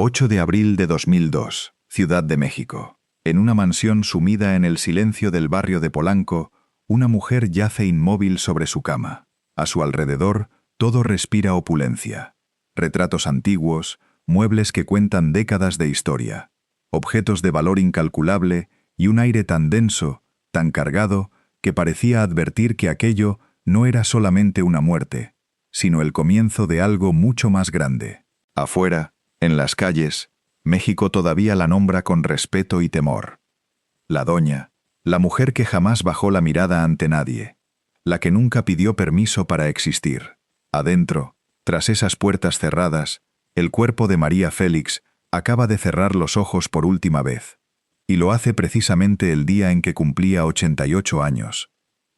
8 de abril de 2002, Ciudad de México. En una mansión sumida en el silencio del barrio de Polanco, una mujer yace inmóvil sobre su cama. A su alrededor, todo respira opulencia. Retratos antiguos, muebles que cuentan décadas de historia, objetos de valor incalculable y un aire tan denso, tan cargado, que parecía advertir que aquello no era solamente una muerte, sino el comienzo de algo mucho más grande. Afuera, en las calles, México todavía la nombra con respeto y temor. La doña, la mujer que jamás bajó la mirada ante nadie, la que nunca pidió permiso para existir. Adentro, tras esas puertas cerradas, el cuerpo de María Félix acaba de cerrar los ojos por última vez, y lo hace precisamente el día en que cumplía 88 años,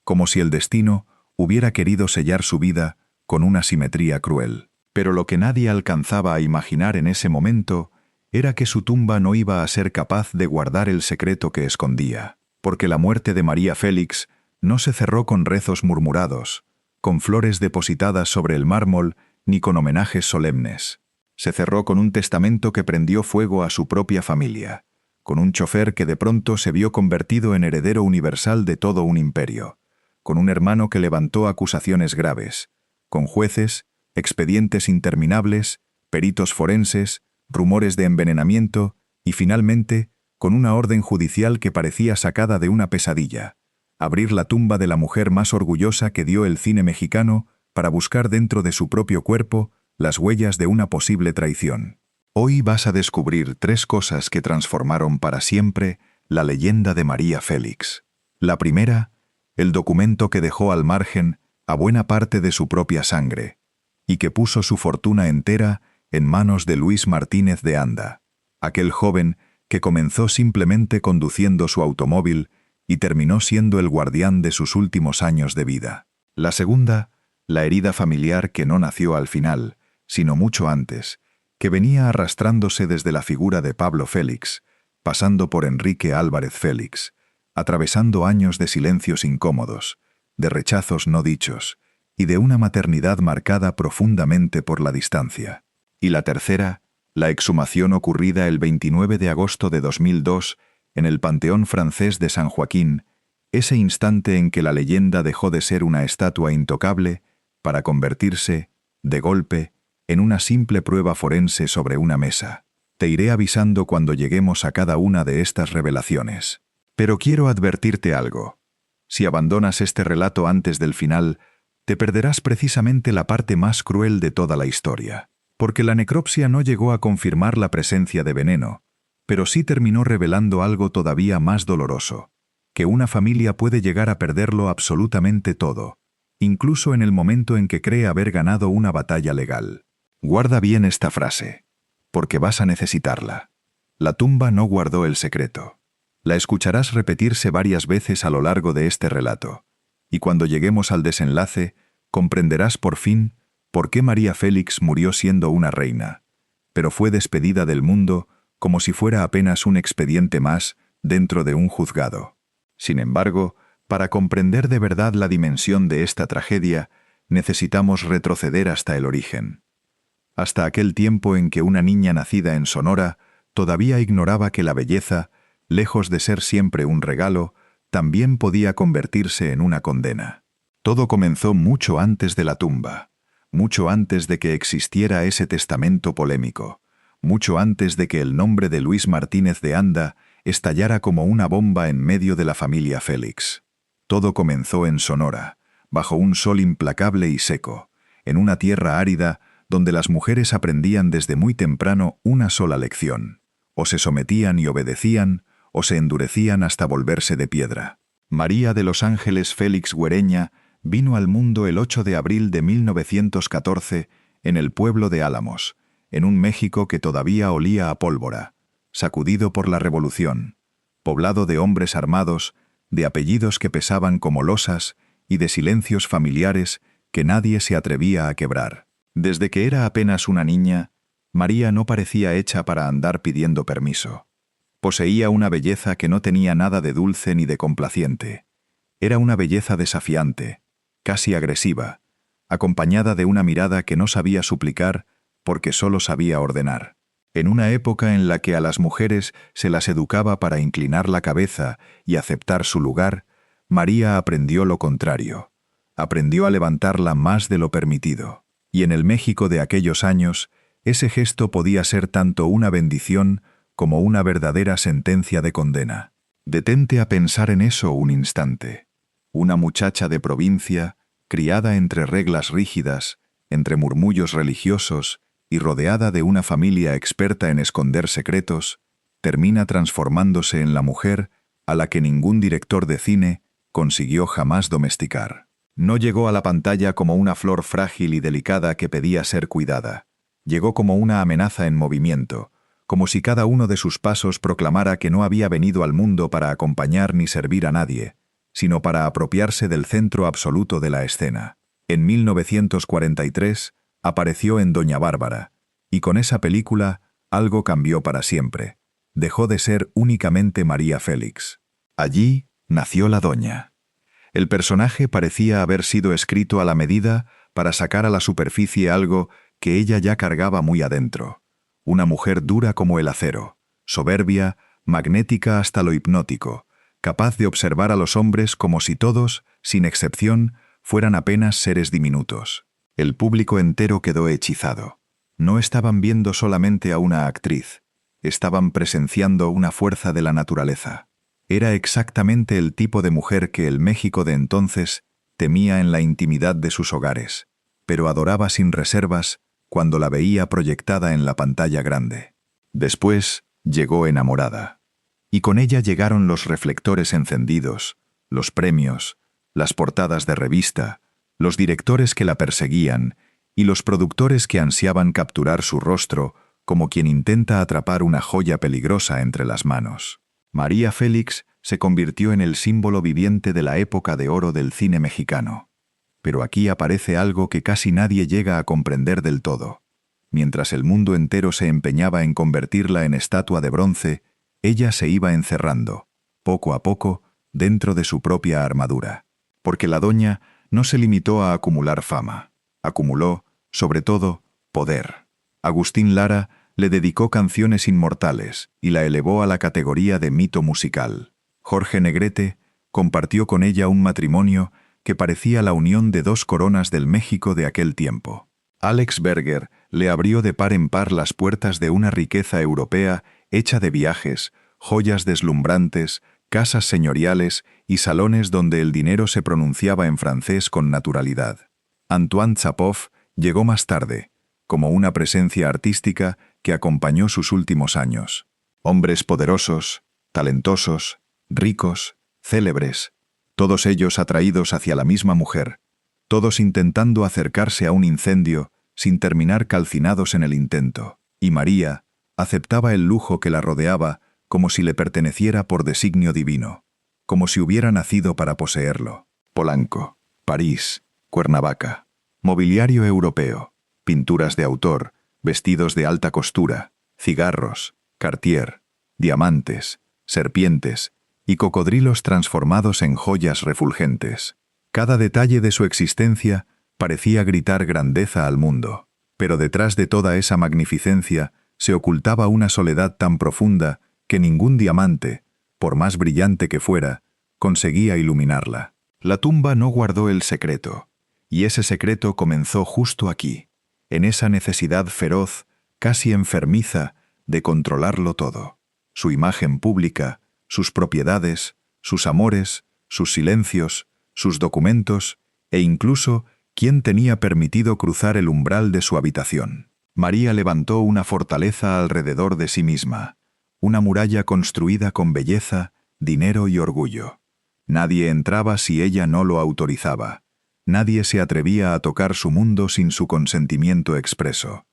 como si el destino hubiera querido sellar su vida con una simetría cruel. Pero lo que nadie alcanzaba a imaginar en ese momento era que su tumba no iba a ser capaz de guardar el secreto que escondía, porque la muerte de María Félix no se cerró con rezos murmurados, con flores depositadas sobre el mármol ni con homenajes solemnes. Se cerró con un testamento que prendió fuego a su propia familia, con un chofer que de pronto se vio convertido en heredero universal de todo un imperio, con un hermano que levantó acusaciones graves, con jueces, expedientes interminables, peritos forenses, rumores de envenenamiento y, finalmente, con una orden judicial que parecía sacada de una pesadilla: abrir la tumba de la mujer más orgullosa que dio el cine mexicano para buscar dentro de su propio cuerpo las huellas de una posible traición. Hoy vas a descubrir 3 cosas que transformaron para siempre la leyenda de María Félix. La primera, el documento que dejó al margen a buena parte de su propia sangre, y que puso su fortuna entera en manos de Luis Martínez de Anda, aquel joven que comenzó simplemente conduciendo su automóvil y terminó siendo el guardián de sus últimos años de vida. La segunda, la herida familiar que no nació al final, sino mucho antes, que venía arrastrándose desde la figura de Pablo Félix, pasando por Enrique Álvarez Félix, atravesando años de silencios incómodos, de rechazos no dichos, y de una maternidad marcada profundamente por la distancia. Y la tercera, la exhumación ocurrida el 29 de agosto de 2002 en el Panteón francés de San Joaquín, ese instante en que la leyenda dejó de ser una estatua intocable para convertirse, de golpe, en una simple prueba forense sobre una mesa. Te iré avisando cuando lleguemos a cada una de estas revelaciones. Pero quiero advertirte algo. Si abandonas este relato antes del final, te perderás precisamente la parte más cruel de toda la historia, porque la necropsia no llegó a confirmar la presencia de veneno, pero sí terminó revelando algo todavía más doloroso, que una familia puede llegar a perderlo absolutamente todo, incluso en el momento en que cree haber ganado una batalla legal. Guarda bien esta frase, porque vas a necesitarla. La tumba no guardó el secreto. La escucharás repetirse varias veces a lo largo de este relato, y cuando lleguemos al desenlace, comprenderás por fin por qué María Félix murió siendo una reina, pero fue despedida del mundo como si fuera apenas un expediente más dentro de un juzgado. Sin embargo, para comprender de verdad la dimensión de esta tragedia, necesitamos retroceder hasta el origen, hasta aquel tiempo en que una niña nacida en Sonora todavía ignoraba que la belleza, lejos de ser siempre un regalo, también podía convertirse en una condena. Todo comenzó mucho antes de la tumba, mucho antes de que existiera ese testamento polémico, mucho antes de que el nombre de Luis Martínez de Anda estallara como una bomba en medio de la familia Félix. Todo comenzó en Sonora, bajo un sol implacable y seco, en una tierra árida donde las mujeres aprendían desde muy temprano una sola lección: o se sometían y obedecían, o se endurecían hasta volverse de piedra. María de los Ángeles Félix Güereña vino al mundo el 8 de abril de 1914 en el pueblo de Álamos, en un México que todavía olía a pólvora, sacudido por la revolución, poblado de hombres armados, de apellidos que pesaban como losas y de silencios familiares que nadie se atrevía a quebrar. Desde que era apenas una niña, María no parecía hecha para andar pidiendo permiso. Poseía una belleza que no tenía nada de dulce ni de complaciente. Era una belleza desafiante, casi agresiva, acompañada de una mirada que no sabía suplicar porque solo sabía ordenar. En una época en la que a las mujeres se las educaba para inclinar la cabeza y aceptar su lugar, María aprendió lo contrario. Aprendió a levantarla más de lo permitido. Y en el México de aquellos años, ese gesto podía ser tanto una bendición como una verdadera sentencia de condena. Detente a pensar en eso un instante. Una muchacha de provincia, criada entre reglas rígidas, entre murmullos religiosos y rodeada de una familia experta en esconder secretos, termina transformándose en la mujer a la que ningún director de cine consiguió jamás domesticar. No llegó a la pantalla como una flor frágil y delicada que pedía ser cuidada. Llegó como una amenaza en movimiento, como si cada uno de sus pasos proclamara que no había venido al mundo para acompañar ni servir a nadie, sino para apropiarse del centro absoluto de la escena. En 1943 apareció en Doña Bárbara, y con esa película algo cambió para siempre. Dejó de ser únicamente María Félix. Allí nació la Doña. El personaje parecía haber sido escrito a la medida para sacar a la superficie algo que ella ya cargaba muy adentro. Una mujer dura como el acero, soberbia, magnética hasta lo hipnótico, capaz de observar a los hombres como si todos, sin excepción, fueran apenas seres diminutos. El público entero quedó hechizado. No estaban viendo solamente a una actriz, estaban presenciando una fuerza de la naturaleza. Era exactamente el tipo de mujer que el México de entonces temía en la intimidad de sus hogares, pero adoraba sin reservas cuando la veía proyectada en la pantalla grande. Después llegó Enamorada, y con ella llegaron los reflectores encendidos, los premios, las portadas de revista, los directores que la perseguían y los productores que ansiaban capturar su rostro como quien intenta atrapar una joya peligrosa entre las manos. María Félix se convirtió en el símbolo viviente de la época de oro del cine mexicano. Pero aquí aparece algo que casi nadie llega a comprender del todo. Mientras el mundo entero se empeñaba en convertirla en estatua de bronce, ella se iba encerrando, poco a poco, dentro de su propia armadura. Porque la Doña no se limitó a acumular fama. Acumuló, sobre todo, poder. Agustín Lara le dedicó canciones inmortales y la elevó a la categoría de mito musical. Jorge Negrete compartió con ella un matrimonio que parecía la unión de dos coronas del México de aquel tiempo. Alex Berger le abrió de par en par las puertas de una riqueza europea hecha de viajes, joyas deslumbrantes, casas señoriales y salones donde el dinero se pronunciaba en francés con naturalidad. Antoine Zapov llegó más tarde, como una presencia artística que acompañó sus últimos años. Hombres poderosos, talentosos, ricos, célebres, todos ellos atraídos hacia la misma mujer, todos intentando acercarse a un incendio sin terminar calcinados en el intento. Y María aceptaba el lujo que la rodeaba como si le perteneciera por designio divino, como si hubiera nacido para poseerlo. Polanco, París, Cuernavaca, mobiliario europeo, pinturas de autor, vestidos de alta costura, cigarros, Cartier, diamantes, serpientes y cocodrilos transformados en joyas refulgentes. Cada detalle de su existencia parecía gritar grandeza al mundo, pero detrás de toda esa magnificencia se ocultaba una soledad tan profunda que ningún diamante, por más brillante que fuera, conseguía iluminarla. La tumba no guardó el secreto, y ese secreto comenzó justo aquí, en esa necesidad feroz, casi enfermiza, de controlarlo todo. Su imagen pública, sus propiedades, sus amores, sus silencios, sus documentos, e incluso quién tenía permitido cruzar el umbral de su habitación. María levantó una fortaleza alrededor de sí misma, una muralla construida con belleza, dinero y orgullo. Nadie entraba si ella no lo autorizaba. Nadie se atrevía a tocar su mundo sin su consentimiento expreso.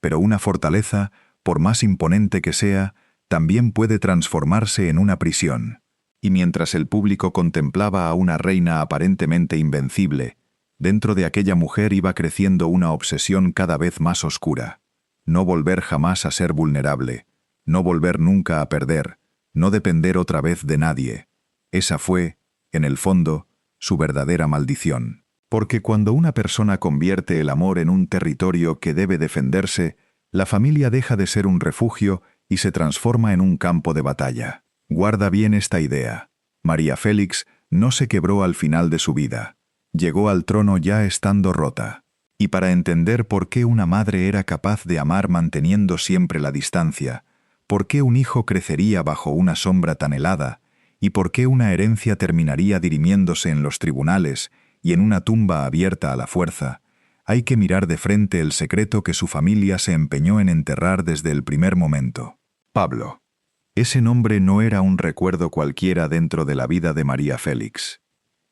Pero una fortaleza, por más imponente que sea, también puede transformarse en una prisión. Y mientras el público contemplaba a una reina aparentemente invencible, dentro de aquella mujer iba creciendo una obsesión cada vez más oscura. No volver jamás a ser vulnerable, no volver nunca a perder, no depender otra vez de nadie. Esa fue, en el fondo, su verdadera maldición. Porque cuando una persona convierte el amor en un territorio que debe defenderse, La familia deja de ser un refugio y se transforma en un campo de batalla. Guarda bien esta idea. María Félix no se quebró al final de su vida. Llegó al trono ya estando rota. Y para entender por qué una madre era capaz de amar manteniendo siempre la distancia, por qué un hijo crecería bajo una sombra tan helada, y por qué una herencia terminaría dirimiéndose en los tribunales y en una tumba abierta a la fuerza, hay que mirar de frente el secreto que su familia se empeñó en enterrar desde el primer momento. Pablo. Ese nombre no era un recuerdo cualquiera dentro de la vida de María Félix.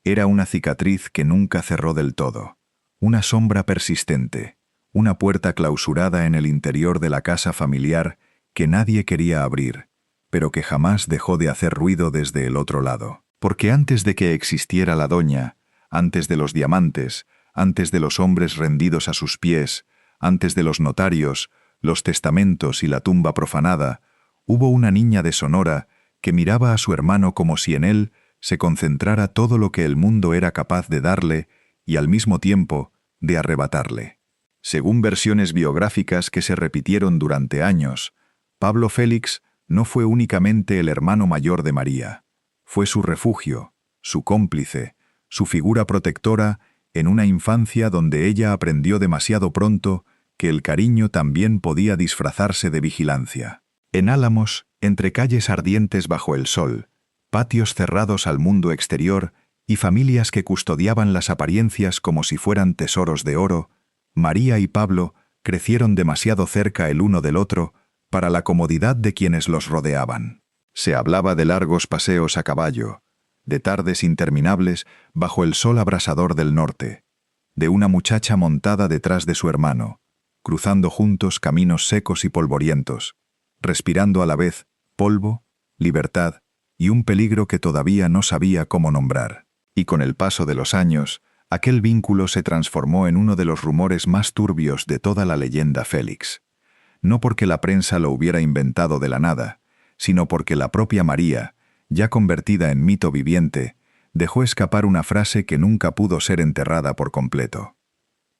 Era una cicatriz que nunca cerró del todo, una sombra persistente, una puerta clausurada en el interior de la casa familiar que nadie quería abrir, pero que jamás dejó de hacer ruido desde el otro lado. Porque antes de que existiera la doña, antes de los diamantes, antes de los hombres rendidos a sus pies, antes de los notarios, los testamentos y la tumba profanada, hubo una niña de Sonora que miraba a su hermano como si en él se concentrara todo lo que el mundo era capaz de darle y al mismo tiempo de arrebatarle. Según versiones biográficas que se repitieron durante años, Pablo Félix no fue únicamente el hermano mayor de María, fue su refugio, su cómplice, su figura protectora en una infancia donde ella aprendió demasiado pronto que el cariño también podía disfrazarse de vigilancia. En Álamos, entre calles ardientes bajo el sol, patios cerrados al mundo exterior y familias que custodiaban las apariencias como si fueran tesoros de oro, María y Pablo crecieron demasiado cerca el uno del otro para la comodidad de quienes los rodeaban. Se hablaba de largos paseos a caballo, de tardes interminables bajo el sol abrasador del norte, de una muchacha montada detrás de su hermano, cruzando juntos caminos secos y polvorientos, respirando a la vez polvo, libertad y un peligro que todavía no sabía cómo nombrar. Y con el paso de los años, aquel vínculo se transformó en uno de los rumores más turbios de toda la leyenda Félix. No porque la prensa lo hubiera inventado de la nada, sino porque la propia María, ya convertida en mito viviente, dejó escapar una frase que nunca pudo ser enterrada por completo.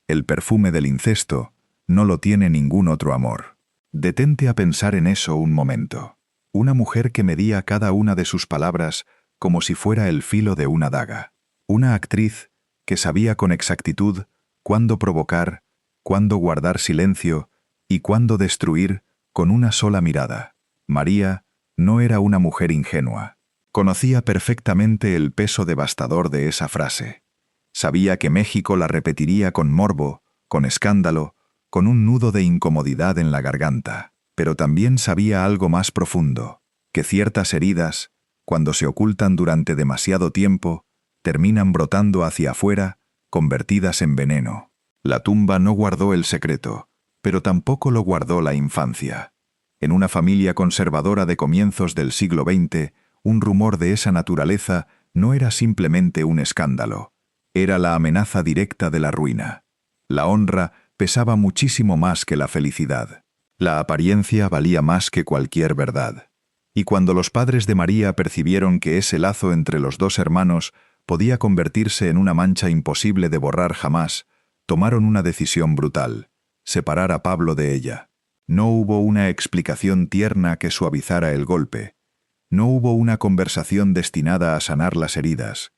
El perfume del incesto no lo tiene ningún otro amor. Detente a pensar en eso un momento. Una mujer que medía cada una de sus palabras como si fuera el filo de una daga. Una actriz que sabía con exactitud cuándo provocar, cuándo guardar silencio y cuándo destruir con una sola mirada. María no era una mujer ingenua. Conocía perfectamente el peso devastador de esa frase. Sabía que México la repetiría con morbo, con escándalo, con un nudo de incomodidad en la garganta. Pero también sabía algo más profundo, que ciertas heridas, cuando se ocultan durante demasiado tiempo, terminan brotando hacia afuera, convertidas en veneno. La tumba no guardó el secreto, pero tampoco lo guardó la infancia. En una familia conservadora de comienzos del siglo XX, un rumor de esa naturaleza no era simplemente un escándalo, era la amenaza directa de la ruina. La honra pesaba muchísimo más que la felicidad. La apariencia valía más que cualquier verdad. Y cuando los padres de María percibieron que ese lazo entre los dos hermanos podía convertirse en una mancha imposible de borrar jamás, tomaron una decisión brutal: separar a Pablo de ella. No hubo una explicación tierna que suavizara el golpe. No hubo una conversación destinada a sanar las heridas.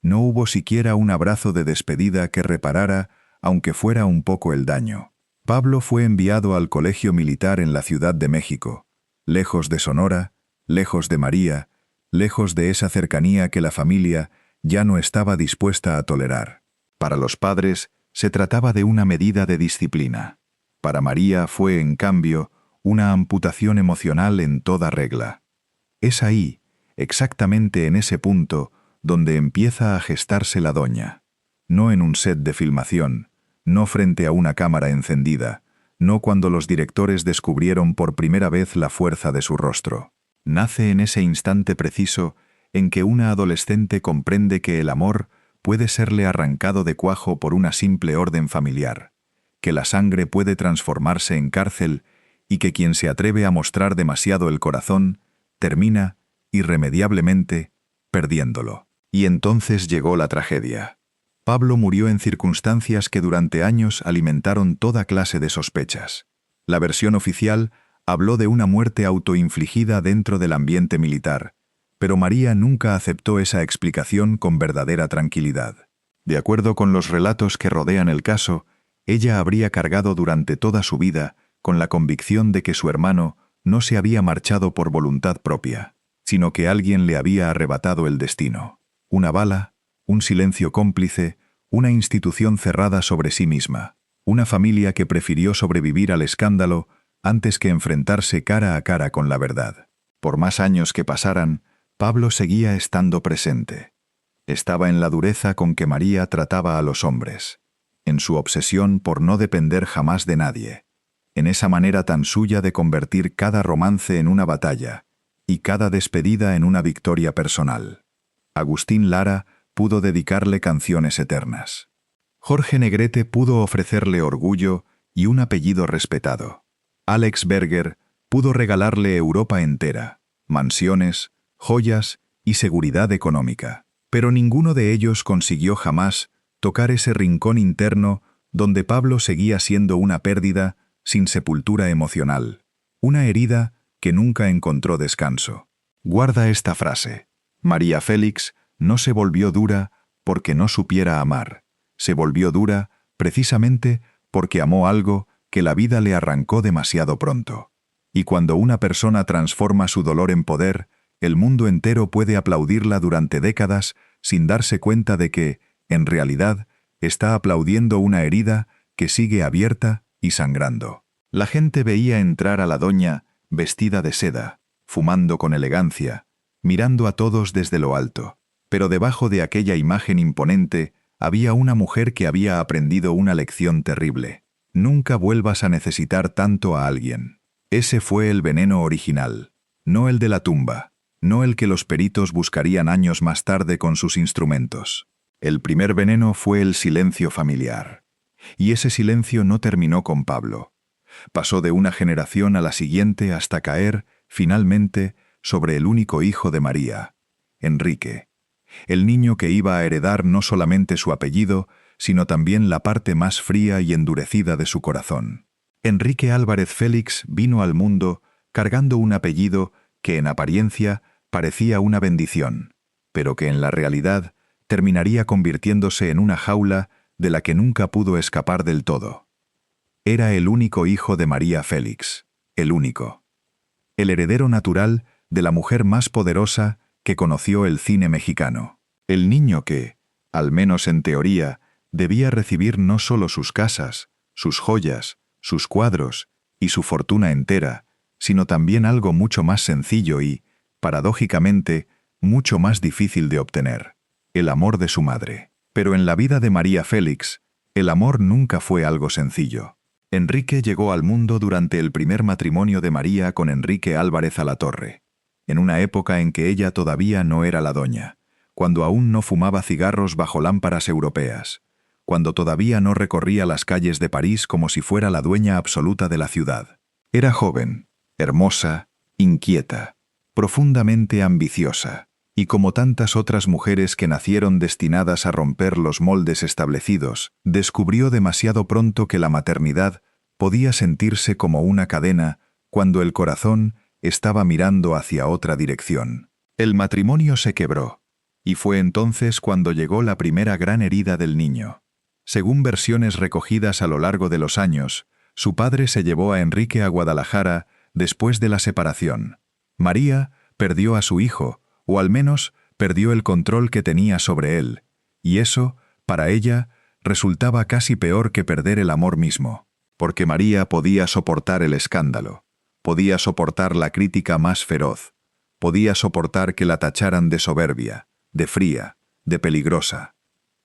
No hubo siquiera un abrazo de despedida que reparara, aunque fuera un poco el daño. Pablo fue enviado al colegio militar en la Ciudad de México, lejos de Sonora, lejos de María, lejos de esa cercanía que la familia ya no estaba dispuesta a tolerar. Para los padres, se trataba de una medida de disciplina. Para María fue, en cambio, una amputación emocional en toda regla. Es ahí, exactamente en ese punto, donde empieza a gestarse la doña. No en un set de filmación, no frente a una cámara encendida, no cuando los directores descubrieron por primera vez la fuerza de su rostro. Nace en ese instante preciso en que una adolescente comprende que el amor puede serle arrancado de cuajo por una simple orden familiar, que la sangre puede transformarse en cárcel y que quien se atreve a mostrar demasiado el corazón termina, irremediablemente, perdiéndolo. Y entonces llegó la tragedia. Pablo murió en circunstancias que durante años alimentaron toda clase de sospechas. La versión oficial habló de una muerte autoinfligida dentro del ambiente militar, pero María nunca aceptó esa explicación con verdadera tranquilidad. De acuerdo con los relatos que rodean el caso, ella habría cargado durante toda su vida con la convicción de que su hermano no se había marchado por voluntad propia, sino que alguien le había arrebatado el destino. Una bala, un silencio cómplice, una institución cerrada sobre sí misma, una familia que prefirió sobrevivir al escándalo antes que enfrentarse cara a cara con la verdad. Por más años que pasaran, Pablo seguía estando presente. Estaba en la dureza con que María trataba a los hombres, en su obsesión por no depender jamás de nadie, en esa manera tan suya de convertir cada romance en una batalla y cada despedida en una victoria personal. Agustín Lara pudo dedicarle canciones eternas. Jorge Negrete pudo ofrecerle orgullo y un apellido respetado. Alex Berger pudo regalarle Europa entera, mansiones, joyas y seguridad económica. Pero ninguno de ellos consiguió jamás tocar ese rincón interno donde Pablo seguía siendo una pérdida sin sepultura emocional, una herida que nunca encontró descanso. Guarda esta frase: María Félix no se volvió dura porque no supiera amar, se volvió dura precisamente porque amó algo que la vida le arrancó demasiado pronto. Y cuando una persona transforma su dolor en poder, el mundo entero puede aplaudirla durante décadas sin darse cuenta de que, en realidad, está aplaudiendo una herida que sigue abierta y sangrando. La gente veía entrar a la doña vestida de seda, fumando con elegancia, mirando a todos desde lo alto. Pero debajo de aquella imagen imponente había una mujer que había aprendido una lección terrible. Nunca vuelvas a necesitar tanto a alguien. Ese fue el veneno original, no el de la tumba, no el que los peritos buscarían años más tarde con sus instrumentos. El primer veneno fue el silencio familiar. Y ese silencio no terminó con Pablo. Pasó de una generación a la siguiente hasta caer, finalmente, sobre el único hijo de María, Enrique, el niño que iba a heredar no solamente su apellido, sino también la parte más fría y endurecida de su corazón. Enrique Álvarez Félix vino al mundo cargando un apellido que en apariencia parecía una bendición, pero que en la realidad terminaría convirtiéndose en una jaula de la que nunca pudo escapar del todo. Era el único hijo de María Félix, el único. El heredero natural de la mujer más poderosa que conoció el cine mexicano. El niño que, al menos en teoría, debía recibir no solo sus casas, sus joyas, sus cuadros y su fortuna entera, sino también algo mucho más sencillo y, paradójicamente, mucho más difícil de obtener: el amor de su madre. Pero en la vida de María Félix, el amor nunca fue algo sencillo. Enrique llegó al mundo durante el primer matrimonio de María con Enrique Álvarez Alatorre, en una época en que ella todavía no era la doña, cuando aún no fumaba cigarros bajo lámparas europeas, cuando todavía no recorría las calles de París como si fuera la dueña absoluta de la ciudad. Era joven, hermosa, inquieta, profundamente ambiciosa, y como tantas otras mujeres que nacieron destinadas a romper los moldes establecidos, descubrió demasiado pronto que la maternidad podía sentirse como una cadena cuando el corazón estaba mirando hacia otra dirección. El matrimonio se quebró, y fue entonces cuando llegó la primera gran herida del niño. Según versiones recogidas a lo largo de los años, su padre se llevó a Enrique a Guadalajara después de la separación. María perdió a su hijo, o al menos perdió el control que tenía sobre él, y eso, para ella, resultaba casi peor que perder el amor mismo, porque María podía soportar el escándalo, podía soportar la crítica más feroz, podía soportar que la tacharan de soberbia, de fría, de peligrosa.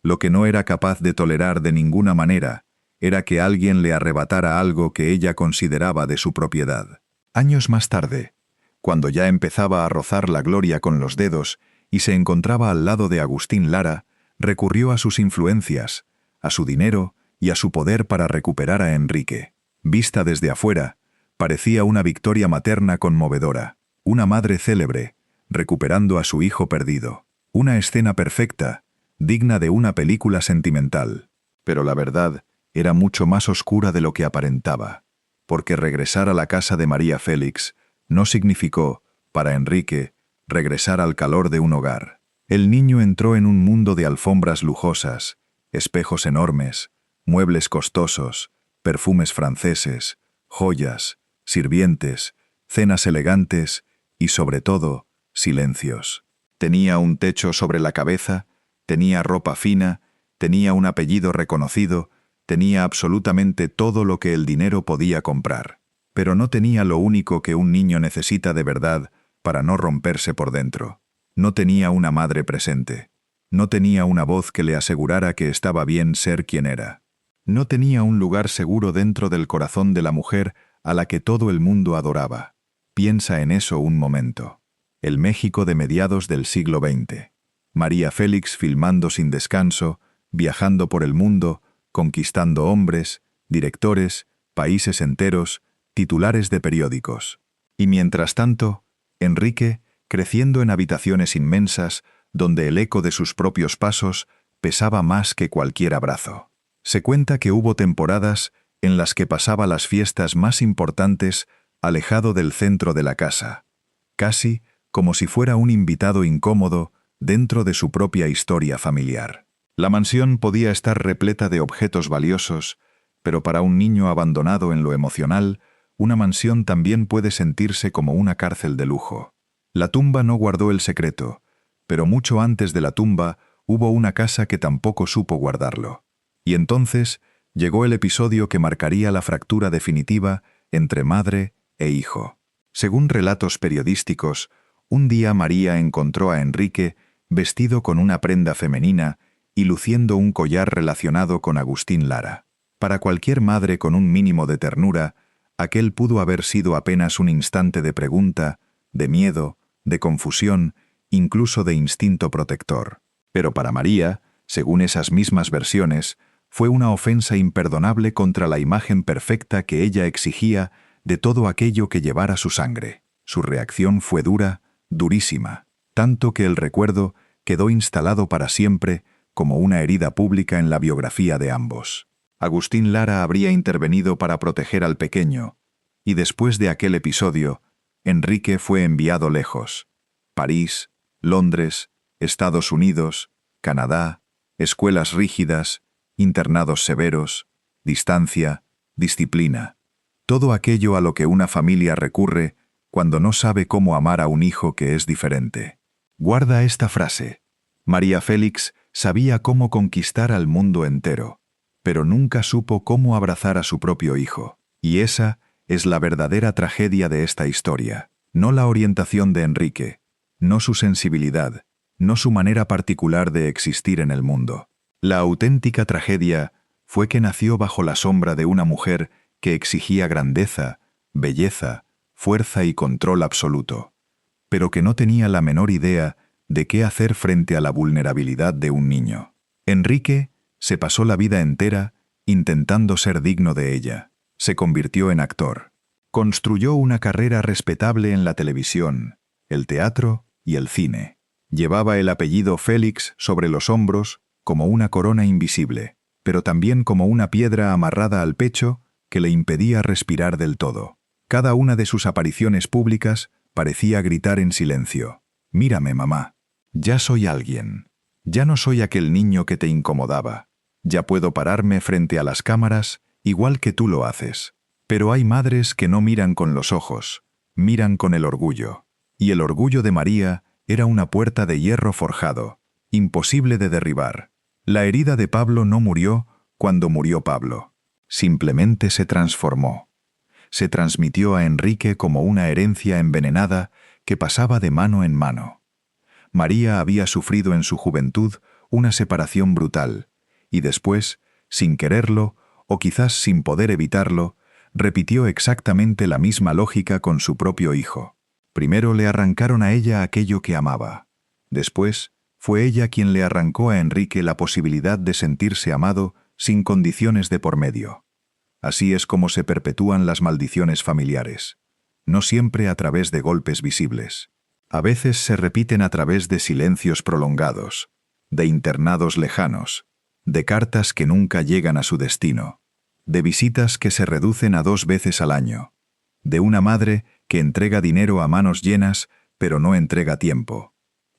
Lo que no era capaz de tolerar de ninguna manera era que alguien le arrebatara algo que ella consideraba de su propiedad. Años más tarde, cuando ya empezaba a rozar la gloria con los dedos y se encontraba al lado de Agustín Lara, recurrió a sus influencias, a su dinero y a su poder para recuperar a Enrique. Vista desde afuera, parecía una victoria materna conmovedora, una madre célebre, recuperando a su hijo perdido. Una escena perfecta, digna de una película sentimental. Pero la verdad era mucho más oscura de lo que aparentaba. porque regresar a la casa de María Félix no significó, para Enrique, regresar al calor de un hogar. El niño entró en un mundo de alfombras lujosas, espejos enormes, muebles costosos, perfumes franceses, joyas, sirvientes, cenas elegantes y, sobre todo, silencios. Tenía un techo sobre la cabeza, tenía ropa fina, tenía un apellido reconocido, tenía absolutamente todo lo que el dinero podía comprar. Pero no tenía lo único que un niño necesita de verdad para no romperse por dentro. No tenía una madre presente. No tenía una voz que le asegurara que estaba bien ser quien era. No tenía un lugar seguro dentro del corazón de la mujer a la que todo el mundo adoraba. Piensa en eso un momento. El México de mediados del siglo XX. María Félix filmando sin descanso, viajando por el mundo, conquistando hombres, directores, países enteros, titulares de periódicos. Y mientras tanto, Enrique, creciendo en habitaciones inmensas, donde el eco de sus propios pasos pesaba más que cualquier abrazo. Se cuenta que hubo temporadas en las que pasaba las fiestas más importantes alejado del centro de la casa, casi como si fuera un invitado incómodo dentro de su propia historia familiar. La mansión podía estar repleta de objetos valiosos, pero para un niño abandonado en lo emocional, una mansión también puede sentirse como una cárcel de lujo. La tumba no guardó el secreto, pero mucho antes de la tumba hubo una casa que tampoco supo guardarlo. Y entonces llegó el episodio que marcaría la fractura definitiva entre madre e hijo. Según relatos periodísticos, un día María encontró a Enrique vestido con una prenda femenina y luciendo un collar relacionado con Agustín Lara. Para cualquier madre con un mínimo de ternura, aquel pudo haber sido apenas un instante de pregunta, de miedo, de confusión, incluso de instinto protector. Pero para María, según esas mismas versiones, fue una ofensa imperdonable contra la imagen perfecta que ella exigía de todo aquello que llevara su sangre. Su reacción fue dura, durísima, tanto que el recuerdo quedó instalado para siempre como una herida pública en la biografía de ambos. Agustín Lara habría intervenido para proteger al pequeño, y después de aquel episodio, Enrique fue enviado lejos. París, Londres, Estados Unidos, Canadá, escuelas rígidas, internados severos, distancia, disciplina. Todo aquello a lo que una familia recurre cuando no sabe cómo amar a un hijo que es diferente. Guarda esta frase. María Félix sabía cómo conquistar al mundo entero, pero nunca supo cómo abrazar a su propio hijo. Y esa es la verdadera tragedia de esta historia. No la orientación de Enrique, no su sensibilidad, no su manera particular de existir en el mundo. La auténtica tragedia fue que nació bajo la sombra de una mujer que exigía grandeza, belleza, fuerza y control absoluto, pero que no tenía la menor idea de qué hacer frente a la vulnerabilidad de un niño. Enrique se pasó la vida entera intentando ser digno de ella. Se convirtió en actor. Construyó una carrera respetable en la televisión, el teatro y el cine. Llevaba el apellido Félix sobre los hombros como una corona invisible, pero también como una piedra amarrada al pecho que le impedía respirar del todo. Cada una de sus apariciones públicas parecía gritar en silencio: «Mírame, mamá. Ya soy alguien. Ya no soy aquel niño que te incomodaba. Ya puedo pararme frente a las cámaras igual que tú lo haces». Pero hay madres que no miran con los ojos, miran con el orgullo. Y el orgullo de María era una puerta de hierro forjado, imposible de derribar. La herida de Pablo no murió cuando murió Pablo. Simplemente se transformó. Se transmitió a Enrique como una herencia envenenada que pasaba de mano en mano. María había sufrido en su juventud una separación brutal, y después, sin quererlo, o quizás sin poder evitarlo, repitió exactamente la misma lógica con su propio hijo. Primero le arrancaron a ella aquello que amaba. Después, fue ella quien le arrancó a Enrique la posibilidad de sentirse amado sin condiciones de por medio. Así es como se perpetúan las maldiciones familiares. No siempre a través de golpes visibles. A veces se repiten a través de silencios prolongados, de internados lejanos, de cartas que nunca llegan a su destino. de visitas que se reducen a 2 veces al año, de una madre que entrega dinero a manos llenas pero no entrega tiempo,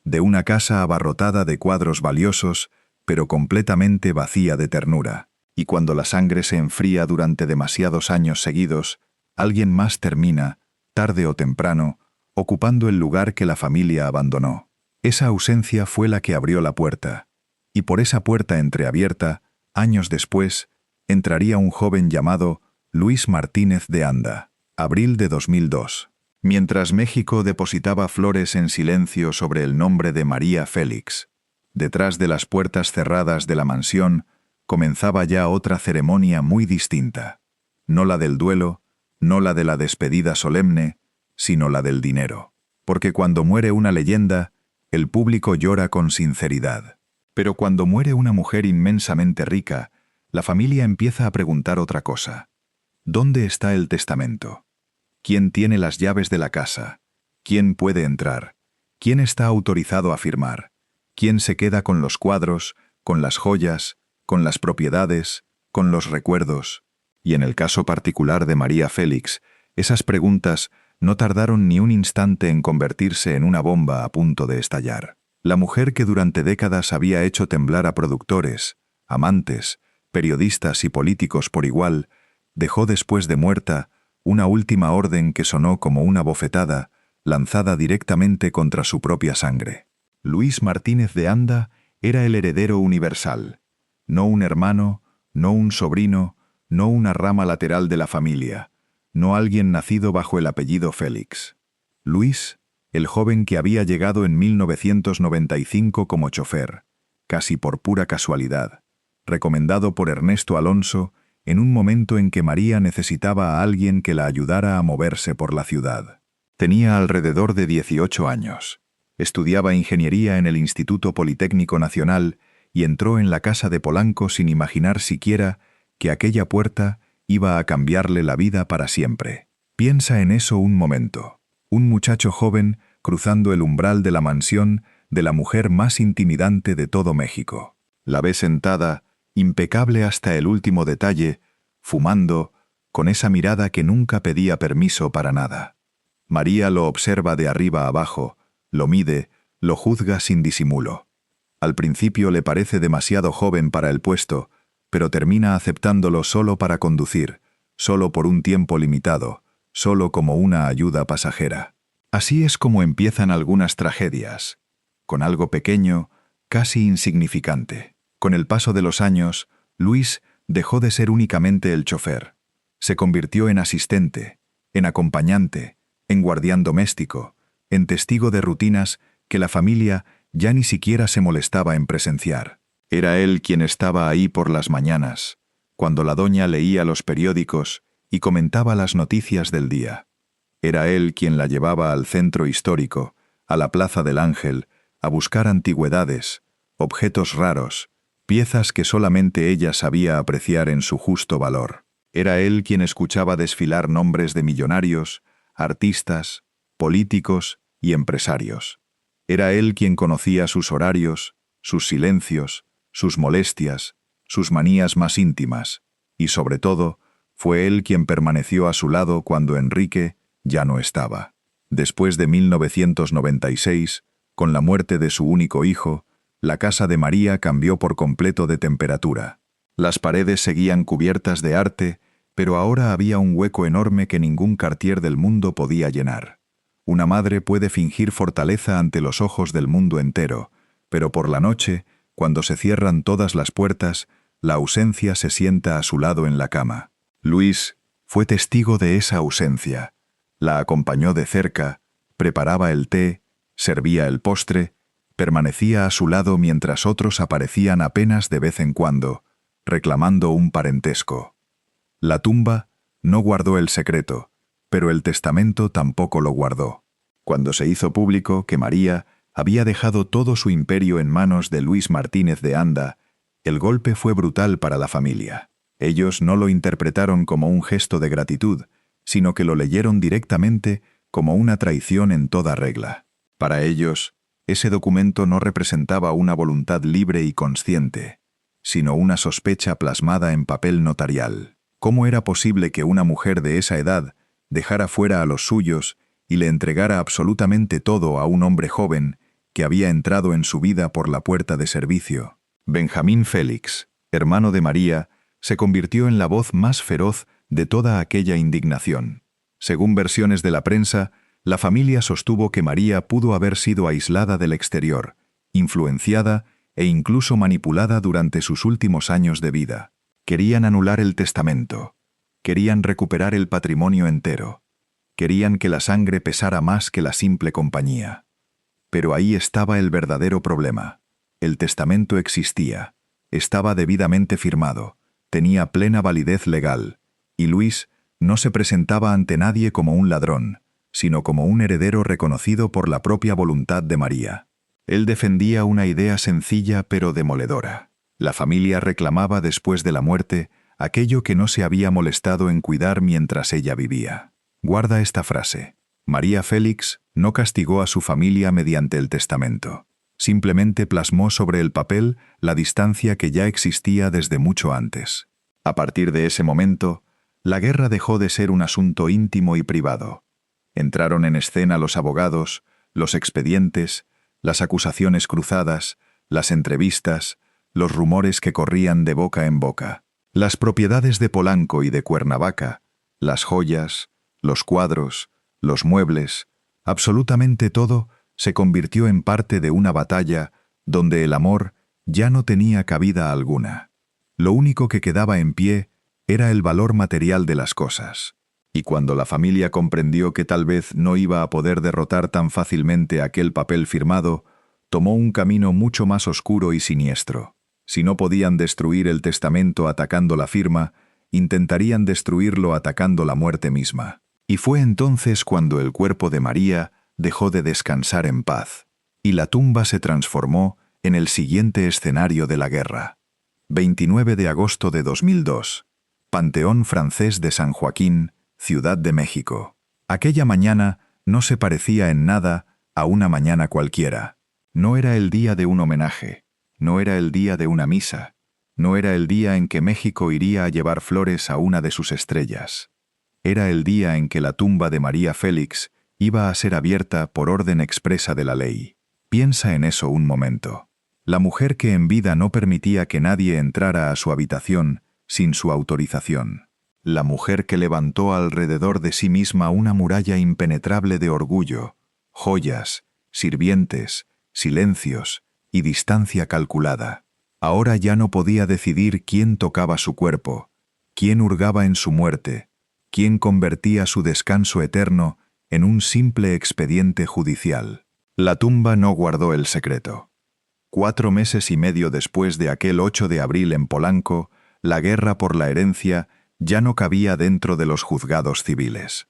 de una casa abarrotada de cuadros valiosos pero completamente vacía de ternura. Y cuando la sangre se enfría durante demasiados años seguidos, alguien más termina, tarde o temprano, ocupando el lugar que la familia abandonó. Esa ausencia fue la que abrió la puerta, y por esa puerta entreabierta, años después, entraría un joven llamado Luis Martínez de Anda. Abril de 2002. Mientras México depositaba flores en silencio sobre el nombre de María Félix, detrás de las puertas cerradas de la mansión, comenzaba ya otra ceremonia muy distinta. No la del duelo, no la de la despedida solemne, sino la del dinero. Porque cuando muere una leyenda, el público llora con sinceridad. Pero cuando muere una mujer inmensamente rica, la familia empieza a preguntar otra cosa. ¿Dónde está el testamento? ¿Quién tiene las llaves de la casa? ¿Quién puede entrar? ¿Quién está autorizado a firmar? ¿Quién se queda con los cuadros, con las joyas, con las propiedades, con los recuerdos? Y en el caso particular de María Félix, esas preguntas no tardaron ni un instante en convertirse en una bomba a punto de estallar. La mujer que durante décadas había hecho temblar a productores, amantes, periodistas y políticos por igual, dejó después de muerta una última orden que sonó como una bofetada lanzada directamente contra su propia sangre. Luis Martínez de Anda era el heredero universal, no un hermano, no un sobrino, no una rama lateral de la familia, no alguien nacido bajo el apellido Félix. Luis, el joven que había llegado en 1995 como chofer, casi por pura casualidad, recomendado por Ernesto Alonso en un momento en que María necesitaba a alguien que la ayudara a moverse por la ciudad. Tenía alrededor de 18 años. Estudiaba ingeniería en el Instituto Politécnico Nacional y entró en la casa de Polanco sin imaginar siquiera que aquella puerta iba a cambiarle la vida para siempre. Piensa en eso un momento. Un muchacho joven cruzando el umbral de la mansión de la mujer más intimidante de todo México. La ve sentada, impecable hasta el último detalle, fumando, con esa mirada que nunca pedía permiso para nada. María lo observa de arriba abajo, lo mide, lo juzga sin disimulo. Al principio le parece demasiado joven para el puesto, pero termina aceptándolo solo para conducir, solo por un tiempo limitado, solo como una ayuda pasajera. Así es como empiezan algunas tragedias, con algo pequeño, casi insignificante. Con el paso de los años, Luis dejó de ser únicamente el chofer. Se convirtió en asistente, en acompañante, en guardián doméstico, en testigo de rutinas que la familia ya ni siquiera se molestaba en presenciar. Era él quien estaba ahí por las mañanas, cuando la doña leía los periódicos y comentaba las noticias del día. Era él quien la llevaba al centro histórico, a la Plaza del Ángel, a buscar antigüedades, objetos raros, piezas que solamente ella sabía apreciar en su justo valor. Era él quien escuchaba desfilar nombres de millonarios, artistas, políticos y empresarios. Era él quien conocía sus horarios, sus silencios, sus molestias, sus manías más íntimas, y sobre todo, fue él quien permaneció a su lado cuando Enrique ya no estaba. Después de 1996, con la muerte de su único hijo, la casa de María cambió por completo de temperatura. Las paredes seguían cubiertas de arte, pero ahora había un hueco enorme que ningún Cartier del mundo podía llenar. Una madre puede fingir fortaleza ante los ojos del mundo entero, pero por la noche, cuando se cierran todas las puertas, la ausencia se sienta a su lado en la cama. Luis fue testigo de esa ausencia. La acompañó de cerca, preparaba el té, servía el postre, permanecía a su lado mientras otros aparecían apenas de vez en cuando, reclamando un parentesco. La tumba no guardó el secreto, pero el testamento tampoco lo guardó. Cuando se hizo público que María había dejado todo su imperio en manos de Luis Martínez de Anda, el golpe fue brutal para la familia. Ellos no lo interpretaron como un gesto de gratitud, sino que lo leyeron directamente como una traición en toda regla. Para ellos, ese documento no representaba una voluntad libre y consciente, sino una sospecha plasmada en papel notarial. ¿Cómo era posible que una mujer de esa edad dejara fuera a los suyos y le entregara absolutamente todo a un hombre joven que había entrado en su vida por la puerta de servicio? Benjamín Félix, hermano de María, se convirtió en la voz más feroz de toda aquella indignación. Según versiones de la prensa, la familia sostuvo que María pudo haber sido aislada del exterior, influenciada e incluso manipulada durante sus últimos años de vida. Querían anular el testamento. Querían recuperar el patrimonio entero. Querían que la sangre pesara más que la simple compañía. Pero ahí estaba el verdadero problema. El testamento existía. Estaba debidamente firmado. Tenía plena validez legal. Y Luis no se presentaba ante nadie como un ladrón, sino como un heredero reconocido por la propia voluntad de María. Él defendía una idea sencilla pero demoledora. La familia reclamaba después de la muerte aquello que no se había molestado en cuidar mientras ella vivía. Guarda esta frase. María Félix no castigó a su familia mediante el testamento. Simplemente plasmó sobre el papel la distancia que ya existía desde mucho antes. A partir de ese momento, la guerra dejó de ser un asunto íntimo y privado. Entraron en escena los abogados, los expedientes, las acusaciones cruzadas, las entrevistas, los rumores que corrían de boca en boca. Las propiedades de Polanco y de Cuernavaca, las joyas, los cuadros, los muebles, absolutamente todo se convirtió en parte de una batalla donde el amor ya no tenía cabida alguna. Lo único que quedaba en pie era el valor material de las cosas. Y cuando la familia comprendió que tal vez no iba a poder derrotar tan fácilmente aquel papel firmado, tomó un camino mucho más oscuro y siniestro. Si no podían destruir el testamento atacando la firma, intentarían destruirlo atacando la muerte misma. Y fue entonces cuando el cuerpo de María dejó de descansar en paz, y la tumba se transformó en el siguiente escenario de la guerra. 29 de agosto de 2002. Panteón Francés de San Joaquín, Ciudad de México. Aquella mañana no se parecía en nada a una mañana cualquiera. No era el día de un homenaje, no era el día de una misa, no era el día en que México iría a llevar flores a una de sus estrellas. Era el día en que la tumba de María Félix iba a ser abierta por orden expresa de la ley. Piensa en eso un momento. La mujer que en vida no permitía que nadie entrara a su habitación sin su autorización. La mujer que levantó alrededor de sí misma una muralla impenetrable de orgullo, joyas, sirvientes, silencios y distancia calculada. Ahora ya no podía decidir quién tocaba su cuerpo, quién hurgaba en su muerte, quién convertía su descanso eterno en un simple expediente judicial. La tumba no guardó el secreto. 4 meses y medio después de aquel 8 de abril en Polanco, la guerra por la herencia ya no cabía dentro de los juzgados civiles.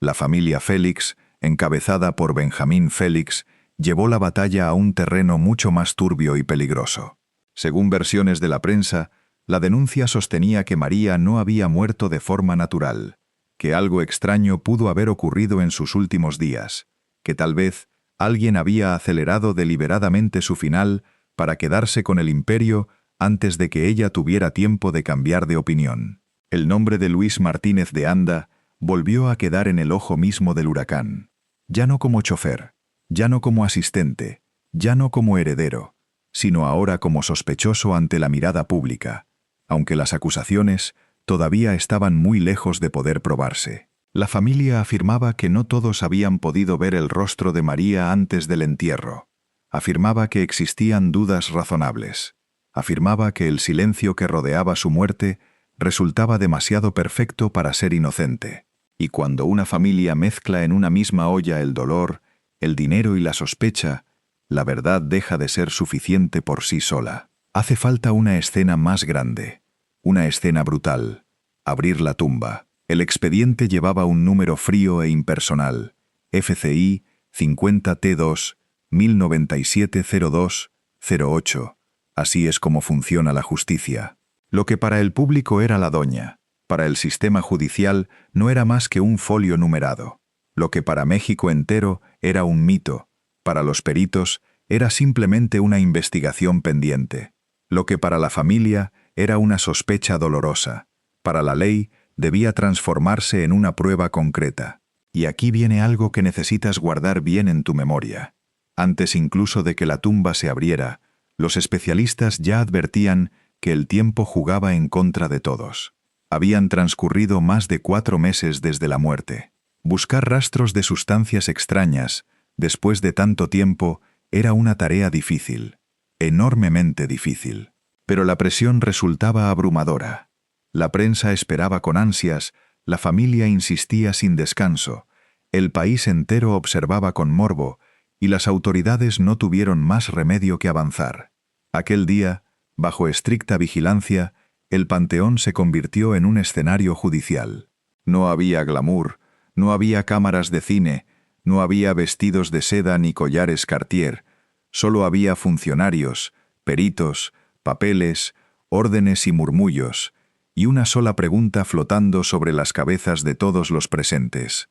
La familia Félix, encabezada por Benjamín Félix, llevó la batalla a un terreno mucho más turbio y peligroso. Según versiones de la prensa, la denuncia sostenía que María no había muerto de forma natural, que algo extraño pudo haber ocurrido en sus últimos días, que tal vez alguien había acelerado deliberadamente su final para quedarse con el imperio antes de que ella tuviera tiempo de cambiar de opinión. El nombre de Luis Martínez de Anda volvió a quedar en el ojo mismo del huracán, ya no como chofer, ya no como asistente, ya no como heredero, sino ahora como sospechoso ante la mirada pública, aunque las acusaciones todavía estaban muy lejos de poder probarse. La familia afirmaba que no todos habían podido ver el rostro de María antes del entierro. Afirmaba que existían dudas razonables. Afirmaba que el silencio que rodeaba su muerte resultaba demasiado perfecto para ser inocente. Y cuando una familia mezcla en una misma olla el dolor, el dinero y la sospecha, la verdad deja de ser suficiente por sí sola. Hace falta una escena más grande, una escena brutal. Abrir la tumba. El expediente llevaba un número frío e impersonal, FCI 50T2 10970208. Así es como funciona la justicia. Lo que para el público era la doña, para el sistema judicial no era más que un folio numerado. Lo que para México entero era un mito, para los peritos era simplemente una investigación pendiente. Lo que para la familia era una sospecha dolorosa, Para la ley, debía transformarse en una prueba concreta. Y aquí viene algo que necesitas guardar bien en tu memoria. Antes incluso de que la tumba se abriera, los especialistas ya advertían que el tiempo jugaba en contra de todos. Habían transcurrido más de 4 meses desde la muerte. Buscar rastros de sustancias extrañas, después de tanto tiempo, era una tarea difícil, enormemente difícil. Pero la presión resultaba abrumadora. La prensa esperaba con ansias, la familia insistía sin descanso, el país entero observaba con morbo, y las autoridades no tuvieron más remedio que avanzar. Aquel día, bajo estricta vigilancia, el panteón se convirtió en un escenario judicial. No había glamour, no había cámaras de cine, no había vestidos de seda ni collares Cartier, solo había funcionarios, peritos, papeles, órdenes y murmullos, y una sola pregunta flotando sobre las cabezas de todos los presentes.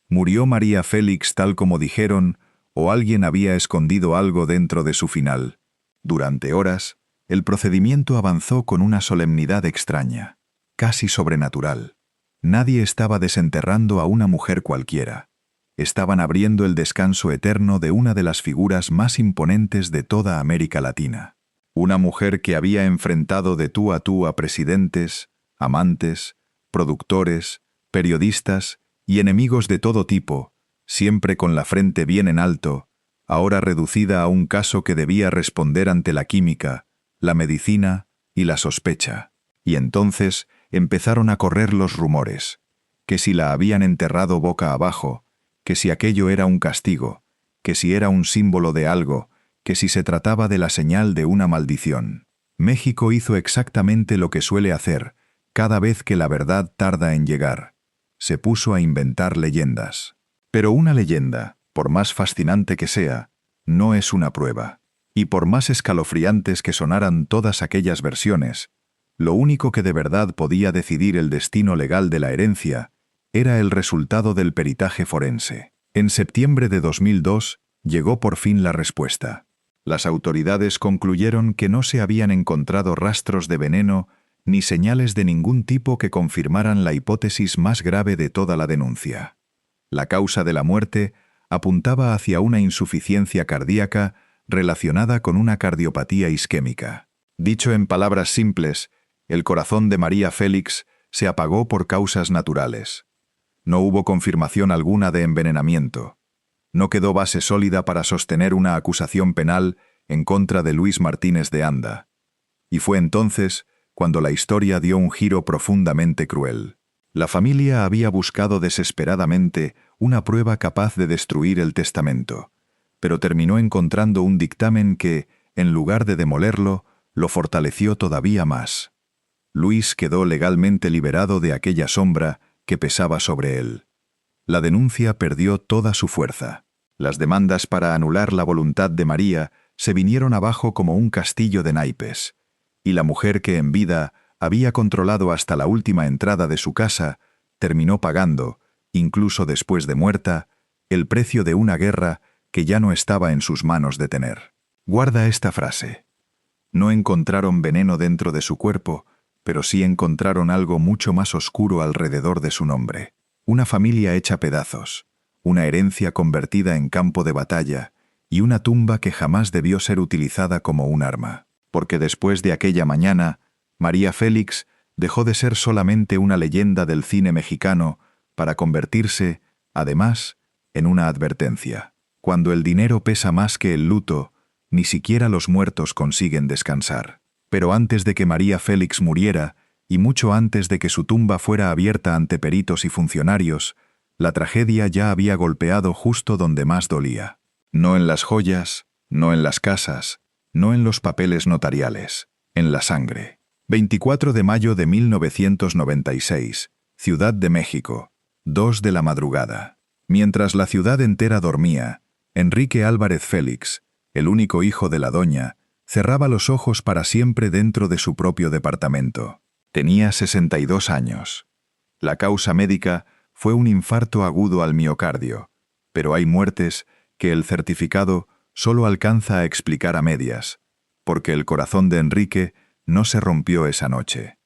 ¿Murió María Félix tal como dijeron, o alguien había escondido algo dentro de su final? Durante horas, el procedimiento avanzó con una solemnidad extraña, casi sobrenatural. Nadie estaba desenterrando a una mujer cualquiera. Estaban abriendo el descanso eterno de una de las figuras más imponentes de toda América Latina. Una mujer que había enfrentado de tú a presidentes, amantes, productores, periodistas y enemigos de todo tipo, siempre con la frente bien en alto, ahora reducida a un caso que debía responder ante la química, la medicina y la sospecha. Y entonces empezaron a correr los rumores, que si la habían enterrado boca abajo, que si aquello era un castigo, que si era un símbolo de algo, que si se trataba de la señal de una maldición. México hizo exactamente lo que suele hacer cada vez que la verdad tarda en llegar. Se puso a inventar leyendas. Pero una leyenda, por más fascinante que sea, no es una prueba. Y por más escalofriantes que sonaran todas aquellas versiones, lo único que de verdad podía decidir el destino legal de la herencia era el resultado del peritaje forense. En septiembre de 2002 llegó por fin la respuesta. Las autoridades concluyeron que no se habían encontrado rastros de veneno ni señales de ningún tipo que confirmaran la hipótesis más grave de toda la denuncia. La causa de la muerte apuntaba hacia una insuficiencia cardíaca relacionada con una cardiopatía isquémica. Dicho en palabras simples, el corazón de María Félix se apagó por causas naturales. No hubo confirmación alguna de envenenamiento. No quedó base sólida para sostener una acusación penal en contra de Luis Martínez de Anda. Y fue entonces cuando la historia dio un giro profundamente cruel. La familia había buscado desesperadamente una prueba capaz de destruir el testamento, pero terminó encontrando un dictamen que, en lugar de demolerlo, lo fortaleció todavía más. Luis quedó legalmente liberado de aquella sombra que pesaba sobre él. La denuncia perdió toda su fuerza. Las demandas para anular la voluntad de María se vinieron abajo como un castillo de naipes, y la mujer que en vida había controlado hasta la última entrada de su casa, terminó pagando, incluso después de muerta, el precio de una guerra que ya no estaba en sus manos detener. Guarda esta frase. No encontraron veneno dentro de su cuerpo, pero sí encontraron algo mucho más oscuro alrededor de su nombre. Una familia hecha pedazos, una herencia convertida en campo de batalla y una tumba que jamás debió ser utilizada como un arma. Porque después de aquella mañana, María Félix dejó de ser solamente una leyenda del cine mexicano para convertirse, además, en una advertencia. Cuando el dinero pesa más que el luto, ni siquiera los muertos consiguen descansar. Pero antes de que María Félix muriera, y mucho antes de que su tumba fuera abierta ante peritos y funcionarios, la tragedia ya había golpeado justo donde más dolía. No en las joyas, no en las casas, no en los papeles notariales, en la sangre. 24 de mayo de 1996, Ciudad de México, 2 de la madrugada. Mientras la ciudad entera dormía, Enrique Álvarez Félix, el único hijo de la doña, cerraba los ojos para siempre dentro de su propio departamento. Tenía 62 años. La causa médica fue un infarto agudo al miocardio, pero hay muertes que el certificado solo alcanza a explicar a medias, porque el corazón de Enrique no se rompió esa noche.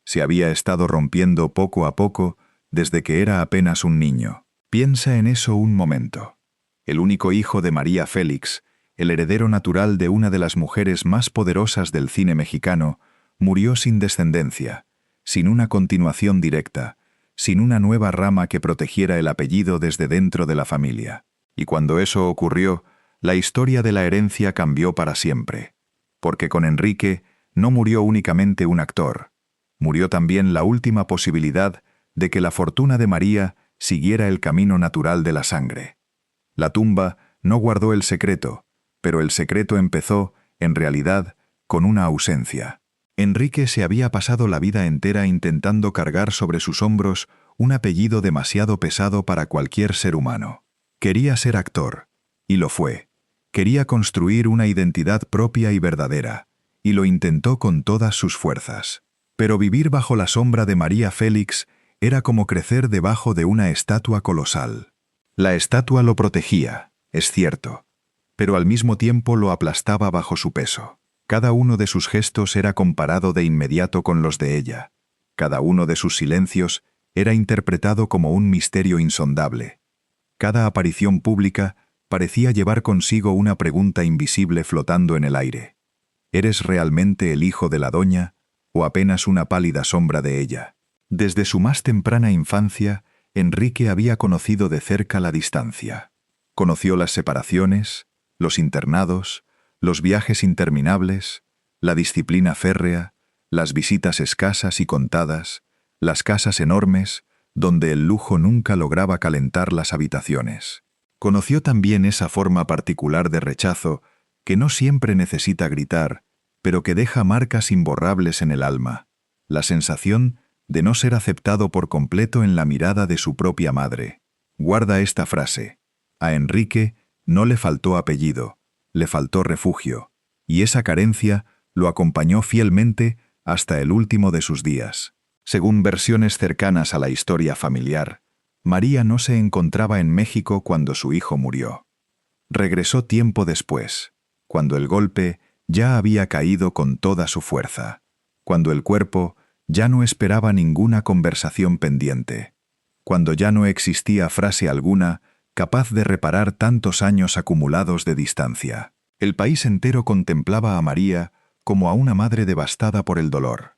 Se había estado rompiendo poco a poco desde que era apenas un niño. Piensa en eso un momento. El único hijo de María Félix, el heredero natural de una de las mujeres más poderosas del cine mexicano, murió sin descendencia, sin una continuación directa, sin una nueva rama que protegiera el apellido desde dentro de la familia. Y cuando eso ocurrió, la historia de la herencia cambió para siempre. Porque con Enrique no murió únicamente un actor, murió también la última posibilidad de que la fortuna de María siguiera el camino natural de la sangre. La tumba no guardó el secreto, pero el secreto empezó, en realidad, con una ausencia. Enrique se había pasado la vida entera intentando cargar sobre sus hombros un apellido demasiado pesado para cualquier ser humano. Quería ser actor, y lo fue. Quería construir una identidad propia y verdadera, y lo intentó con todas sus fuerzas. Pero vivir bajo la sombra de María Félix era como crecer debajo de una estatua colosal. La estatua lo protegía, es cierto, pero al mismo tiempo lo aplastaba bajo su peso. Cada uno de sus gestos era comparado de inmediato con los de ella. Cada uno de sus silencios era interpretado como un misterio insondable. Cada aparición pública parecía llevar consigo una pregunta invisible flotando en el aire. ¿Eres realmente el hijo de la doña o apenas una pálida sombra de ella? Desde su más temprana infancia, Enrique había conocido de cerca la distancia. Conoció las separaciones, los internados, los viajes interminables, la disciplina férrea, las visitas escasas y contadas, las casas enormes, donde el lujo nunca lograba calentar las habitaciones. Conoció también esa forma particular de rechazo que no siempre necesita gritar, pero que deja marcas imborrables en el alma, la sensación de no ser aceptado por completo en la mirada de su propia madre. Guarda esta frase: a Enrique no le faltó apellido, le faltó refugio, y esa carencia lo acompañó fielmente hasta el último de sus días. Según versiones cercanas a la historia familiar, María no se encontraba en México cuando su hijo murió. Regresó tiempo después, cuando el golpe ya había caído con toda su fuerza, cuando el cuerpo ya no esperaba ninguna conversación pendiente, cuando ya no existía frase alguna capaz de reparar tantos años acumulados de distancia. El país entero contemplaba a María como a una madre devastada por el dolor.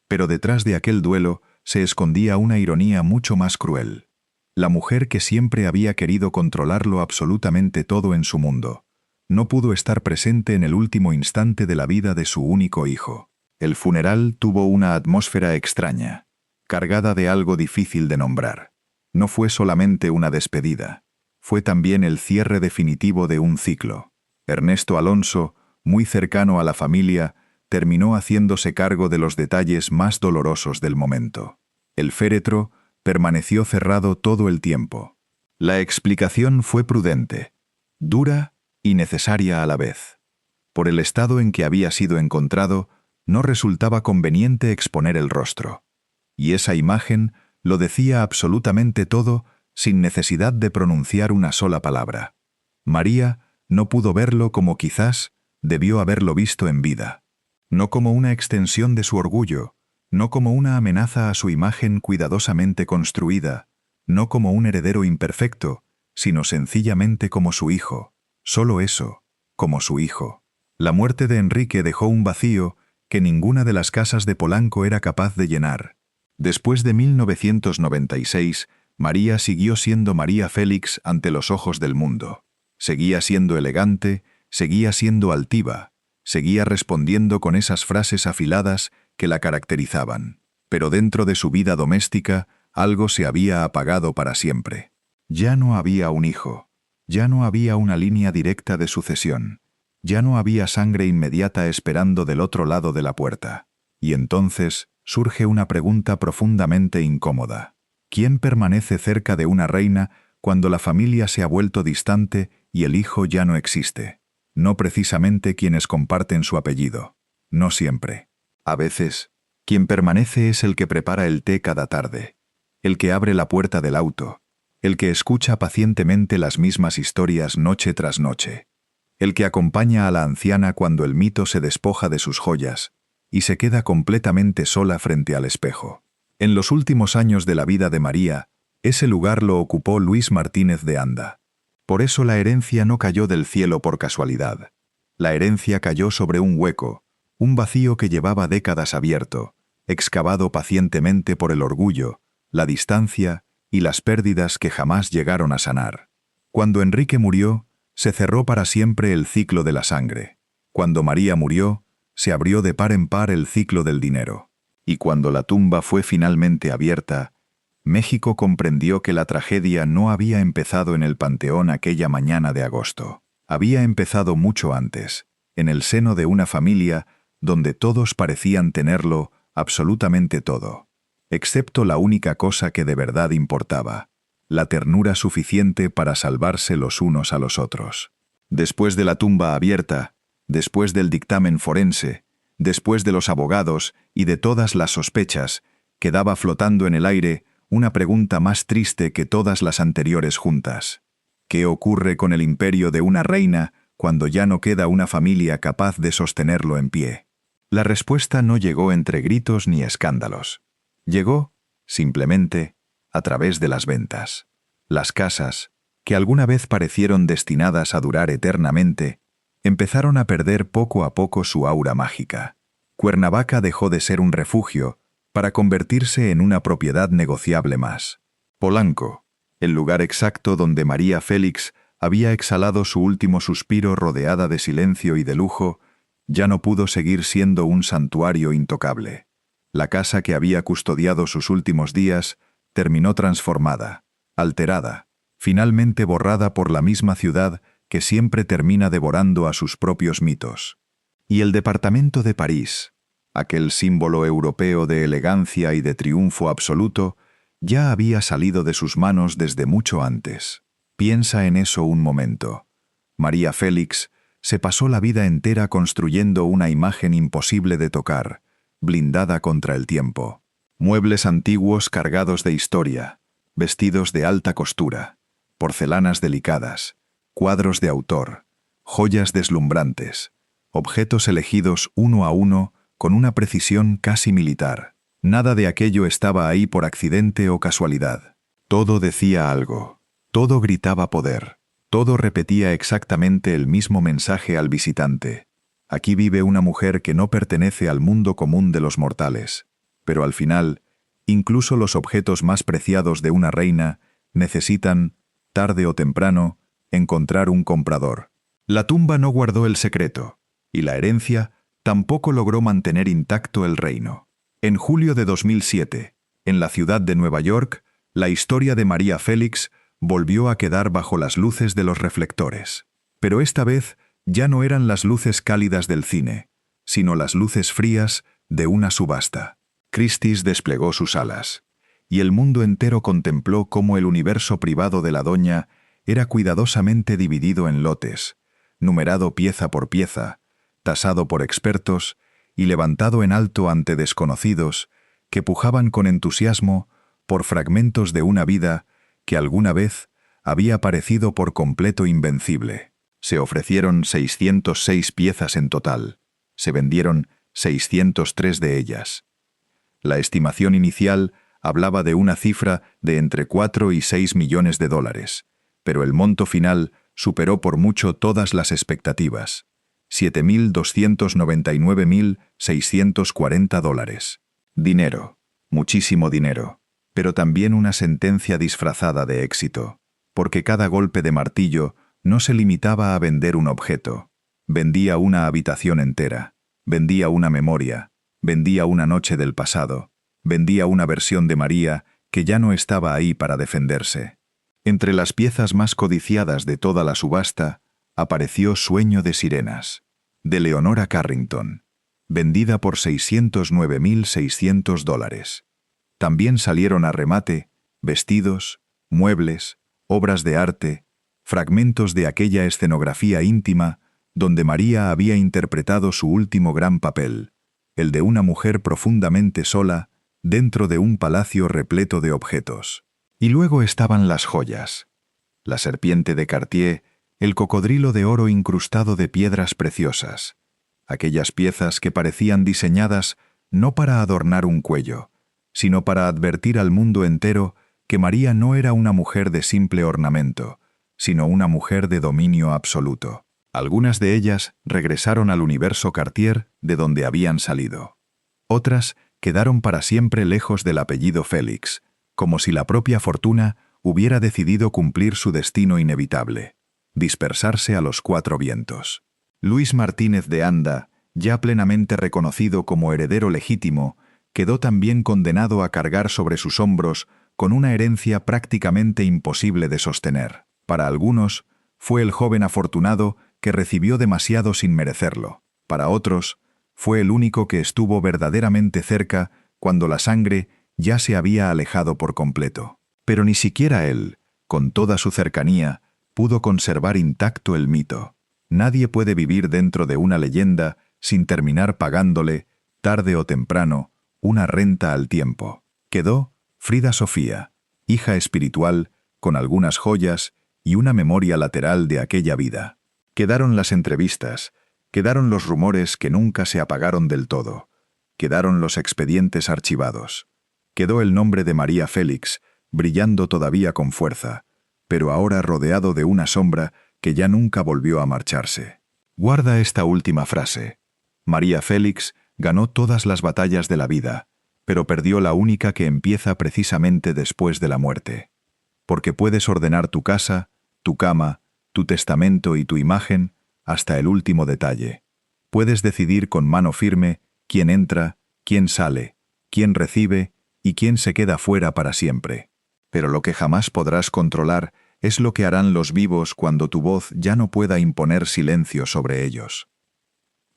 Pero detrás de aquel duelo se escondía una ironía mucho más cruel. La mujer que siempre había querido controlarlo absolutamente todo en su mundo, no pudo estar presente en el último instante de la vida de su único hijo. El funeral tuvo una atmósfera extraña, cargada de algo difícil de nombrar. No fue solamente una despedida, fue también el cierre definitivo de un ciclo. Ernesto Alonso, muy cercano a la familia, terminó haciéndose cargo de los detalles más dolorosos del momento. El féretro permaneció cerrado todo el tiempo. La explicación fue prudente, dura y necesaria a la vez. Por el estado en que había sido encontrado, no resultaba conveniente exponer el rostro. Y esa imagen lo decía absolutamente todo sin necesidad de pronunciar una sola palabra. María no pudo verlo como quizás debió haberlo visto en vida. No como una extensión de su orgullo, no como una amenaza a su imagen cuidadosamente construida, no como un heredero imperfecto, sino sencillamente como su hijo. Solo eso, como su hijo. La muerte de Enrique dejó un vacío que ninguna de las casas de Polanco era capaz de llenar. Después de 1996, María siguió siendo María Félix ante los ojos del mundo. Seguía siendo elegante, seguía siendo altiva, seguía respondiendo con esas frases afiladas que la caracterizaban. Pero dentro de su vida doméstica, algo se había apagado para siempre. Ya no había un hijo, ya no había una línea directa de sucesión, ya no había sangre inmediata esperando del otro lado de la puerta. Y entonces surge una pregunta profundamente incómoda. ¿Quién permanece cerca de una reina cuando la familia se ha vuelto distante y el hijo ya no existe? No precisamente quienes comparten su apellido. No siempre. A veces, quien permanece es el que prepara el té cada tarde, el que abre la puerta del auto, el que escucha pacientemente las mismas historias noche tras noche, el que acompaña a la anciana cuando el mito se despoja de sus joyas, y se queda completamente sola frente al espejo. En los últimos años de la vida de María, ese lugar lo ocupó Luis Martínez de Anda. Por eso la herencia no cayó del cielo por casualidad. La herencia cayó sobre un hueco, un vacío que llevaba décadas abierto, excavado pacientemente por el orgullo, la distancia y las pérdidas que jamás llegaron a sanar. Cuando Enrique murió, se cerró para siempre el ciclo de la sangre. Cuando María murió, se abrió de par en par el ciclo del dinero. Y cuando la tumba fue finalmente abierta, México comprendió que la tragedia no había empezado en el Panteón aquella mañana de agosto. Había empezado mucho antes, en el seno de una familia donde todos parecían tenerlo absolutamente todo, excepto la única cosa que de verdad importaba, la ternura suficiente para salvarse los unos a los otros. Después de la tumba abierta, después del dictamen forense, después de los abogados y de todas las sospechas, quedaba flotando en el aire una pregunta más triste que todas las anteriores juntas. ¿Qué ocurre con el imperio de una reina cuando ya no queda una familia capaz de sostenerlo en pie? La respuesta no llegó entre gritos ni escándalos. Llegó, simplemente, a través de las ventas. Las casas, que alguna vez parecieron destinadas a durar eternamente, empezaron a perder poco a poco su aura mágica. Cuernavaca dejó de ser un refugio para convertirse en una propiedad negociable más. Polanco, el lugar exacto donde María Félix había exhalado su último suspiro rodeada de silencio y de lujo, ya no pudo seguir siendo un santuario intocable. La casa que había custodiado sus últimos días terminó transformada, alterada, finalmente borrada por la misma ciudad que siempre termina devorando a sus propios mitos. Y el departamento de París, aquel símbolo europeo de elegancia y de triunfo absoluto, ya había salido de sus manos desde mucho antes. Piensa en eso un momento. María Félix se pasó la vida entera construyendo una imagen imposible de tocar, blindada contra el tiempo. Muebles antiguos cargados de historia, vestidos de alta costura, porcelanas delicadas, cuadros de autor, joyas deslumbrantes, objetos elegidos uno a uno con una precisión casi militar. Nada de aquello estaba ahí por accidente o casualidad. Todo decía algo, todo gritaba poder, todo repetía exactamente el mismo mensaje al visitante. Aquí vive una mujer que no pertenece al mundo común de los mortales, pero al final, incluso los objetos más preciados de una reina necesitan, tarde o temprano, encontrar un comprador. La tumba no guardó el secreto, y la herencia tampoco logró mantener intacto el reino. En julio de 2007, en la ciudad de Nueva York, la historia de María Félix volvió a quedar bajo las luces de los reflectores. Pero esta vez ya no eran las luces cálidas del cine, sino las luces frías de una subasta. Christie's desplegó sus alas, y el mundo entero contempló cómo el universo privado de la doña era cuidadosamente dividido en lotes, numerado pieza por pieza, tasado por expertos y levantado en alto ante desconocidos que pujaban con entusiasmo por fragmentos de una vida que alguna vez había parecido por completo invencible. Se ofrecieron 606 piezas en total. Se vendieron 603 de ellas. La estimación inicial hablaba de una cifra de entre 4 y 6 millones de dólares, pero el monto final superó por mucho todas las expectativas. 7.299.640 dólares. Dinero, muchísimo dinero, pero también una sentencia disfrazada de éxito, porque cada golpe de martillo no se limitaba a vender un objeto, vendía una habitación entera, vendía una memoria, vendía una noche del pasado, vendía una versión de María que ya no estaba ahí para defenderse. Entre las piezas más codiciadas de toda la subasta, apareció Sueño de Sirenas, de Leonora Carrington, vendida por 609.600 dólares. También salieron a remate vestidos, muebles, obras de arte, fragmentos de aquella escenografía íntima donde María había interpretado su último gran papel, el de una mujer profundamente sola dentro de un palacio repleto de objetos. Y luego estaban las joyas, la serpiente de Cartier, el cocodrilo de oro incrustado de piedras preciosas, aquellas piezas que parecían diseñadas no para adornar un cuello, sino para advertir al mundo entero que María no era una mujer de simple ornamento, sino una mujer de dominio absoluto. Algunas de ellas regresaron al universo Cartier de donde habían salido. Otras quedaron para siempre lejos del apellido Félix, como si la propia fortuna hubiera decidido cumplir su destino inevitable, dispersarse a los cuatro vientos. Luis Martínez de Anda, ya plenamente reconocido como heredero legítimo, quedó también condenado a cargar sobre sus hombros con una herencia prácticamente imposible de sostener. Para algunos, fue el joven afortunado que recibió demasiado sin merecerlo. Para otros, fue el único que estuvo verdaderamente cerca cuando la sangre ya se había alejado por completo. Pero ni siquiera él, con toda su cercanía, pudo conservar intacto el mito. Nadie puede vivir dentro de una leyenda sin terminar pagándole, tarde o temprano, una renta al tiempo. Quedó Frida Sofía, hija espiritual, con algunas joyas y una memoria lateral de aquella vida. Quedaron las entrevistas, quedaron los rumores que nunca se apagaron del todo, quedaron los expedientes archivados. Quedó el nombre de María Félix, brillando todavía con fuerza, pero ahora rodeado de una sombra que ya nunca volvió a marcharse. Guarda esta última frase. María Félix ganó todas las batallas de la vida, pero perdió la única que empieza precisamente después de la muerte. Porque puedes ordenar tu casa, tu cama, tu testamento y tu imagen hasta el último detalle. Puedes decidir con mano firme quién entra, quién sale, quién recibe y quién se queda fuera para siempre. Pero lo que jamás podrás controlar es lo que harán los vivos cuando tu voz ya no pueda imponer silencio sobre ellos.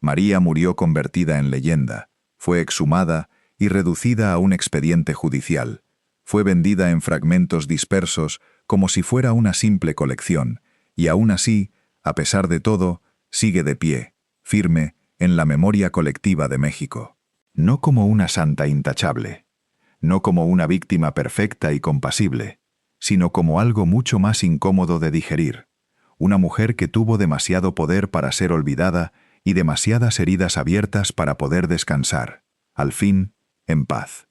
María murió convertida en leyenda, fue exhumada y reducida a un expediente judicial. Fue vendida en fragmentos dispersos como si fuera una simple colección, y aún así, a pesar de todo, sigue de pie, firme, en la memoria colectiva de México. No como una santa intachable, no como una víctima perfecta y compasible, sino como algo mucho más incómodo de digerir, una mujer que tuvo demasiado poder para ser olvidada y demasiadas heridas abiertas para poder descansar, al fin, en paz.